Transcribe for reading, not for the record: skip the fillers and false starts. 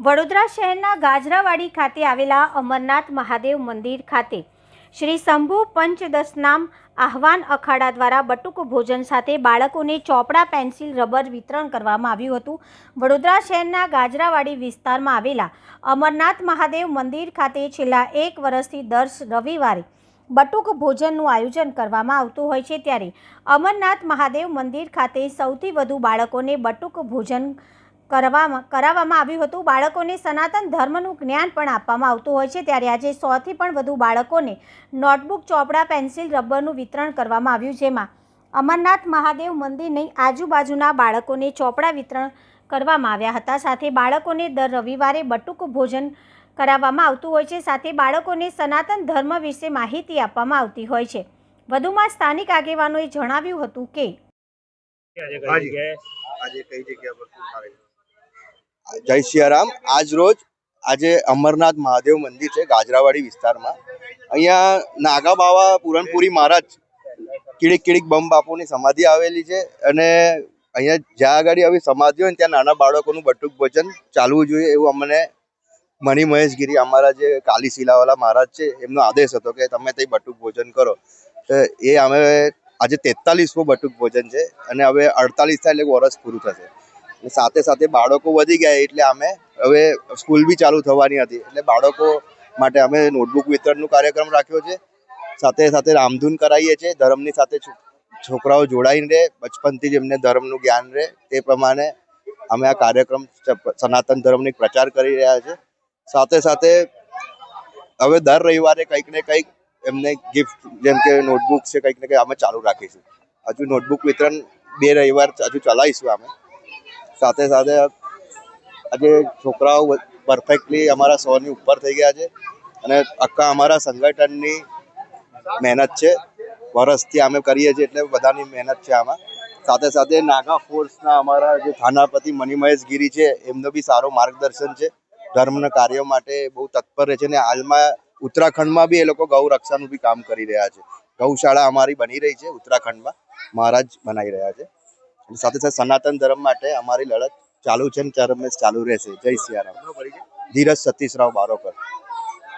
વડોદરા શહેરના ગાજરાવાડી ખાતે આવેલા અમરનાથ મહાદેવ મંદિર ખાતે શ્રી શંભુ પંચદશનામ આહવાન અખાડા દ્વારા બટુક ભોજન સાથે બાળકોને ચોપડા, પેન્સિલ, રબર વિતરણ કરવામાં આવ્યું હતું। વડોદરા શહેરના ગાજરાવાડી વિસ્તારમાં આવેલા અમરનાથ મહાદેવ મંદિર ખાતે છેલ્લા 1 વર્ષથી દર રવિવારે બટુક ભોજનનું આયોજન કરવામાં આવતું હોય છે, ત્યારે અમરનાથ મહાદેવ મંદિર ખાતે સૌથી વધુ બાળકોને બટુક ભોજન કરાવવામાં આવ્યું હતું। બાળકોને સનાતન ધર્મનું જ્ઞાન પણ આપવામાં આવતું હોય છે, ત્યારે આજે 100થી પણ વધુ બાળકોને નોટબુક, ચોપડા, પેન્સિલ, રબરનું વિતરણ કરવામાં આવ્યું, જેમાં અમરનાથ મહાદેવ મંદિરની આજુબાજુના બાળકોને ચોપડા વિતરણ કરવામાં આવ્યા હતા। સાથે બાળકોને દર રવિવારે બટુક ભોજન કરાવવામાં આવતું હોય છે, સાથે બાળકોને સનાતન ધર્મ વિશે માહિતી આપવામાં આવતી હોય છે। વધુમાં સ્થાનિક આગેવાનોએ જણાવ્યું હતું કે जय सियाराम। आज रोज आज अमरनाथ महादेव मंदिर है गाजरावाड़ी विस्तार में अँ नागा बाबा पूरनपुरी महाराज कीड़ीक कीड़ीक बम बापू की समाधि आवेली है। अँ ज्યાં આગળ આવી સમાધિ હોય ત્યાં નાના બાળકોનું બટુક ભોજન ચાલવું જોઈએ એવું અમને મણિ મહેશગીરી અમારા જે કાલી શિલાવાલા મહારાજ છે એમનો આદેશ હતો કે તમે તે બટુક ભોજન કરો। તો એ અમે આજે 43મું બટુક ભોજન છે અને હવે 48 થાય એટલે વર્ષ પૂરું થશે। સાથે સાથે બાળકો વધી ગયા એટલે અમે હવે સ્કૂલ બી ચાલુ થવાની હતી એટલે બાળકો માટે અમે નોટબુક વિતરણનો કાર્યક્રમ રાખ્યો છે। સાથે સાથે રામધૂન કરાવીએ છીએ। ધર્મની સાથે છોકરાઓ જોડાઈને રહે, બચપનથી જ એમને ધર્મનું જ્ઞાન રહે તે પ્રમાણે અમે આ કાર્યક્રમ સનાતન ધર્મની પ્રચાર કરી રહ્યા છીએ। સાથે સાથે હવે દર રવિવારે કંઈક ને કંઈક એમને ગિફ્ટ જેમ કે નોટબુક છે કંઈક ને કંઈક અમે ચાલુ રાખીશું। હજુ નોટબુક વિતરણ 2 રવિવાર હજુ ચલાવીશું અમે। સાથે સાથે આજે છોકરાઓ પરફેક્ટલી અમારા 100ની ઉપર થઈ ગયા છે અને આખા અમારા સંગઠનની મહેનત છે। વર્ષથી અમે કરીએ છીએ એટલે બધાની મહેનત છે આમાં। સાથે સાથે નાગા ફોર્સના અમારા જે થાનાપતિ મણિ મહેશગીરી છે એમનો બી સારો માર્ગદર્શન છે। ધર્મના કાર્યો માટે બહુ તત્પર રહે છે અને હાલમાં ઉત્તરાખંડમાં બી એ લોકો ગૌ રક્ષાનું બી કામ કરી રહ્યા છે। ગૌશાળા અમારી બની રહી છે ઉત્તરાખંડમાં, મહારાજ બનાવી રહ્યા છે। સાથે સાથે સનાતન ધર્મ માટે અમારી લડત ચાલુ છે અને ચાલુ રહેશે। જય સિયારામ। ધીરજ સતીશરાવ બારોકર।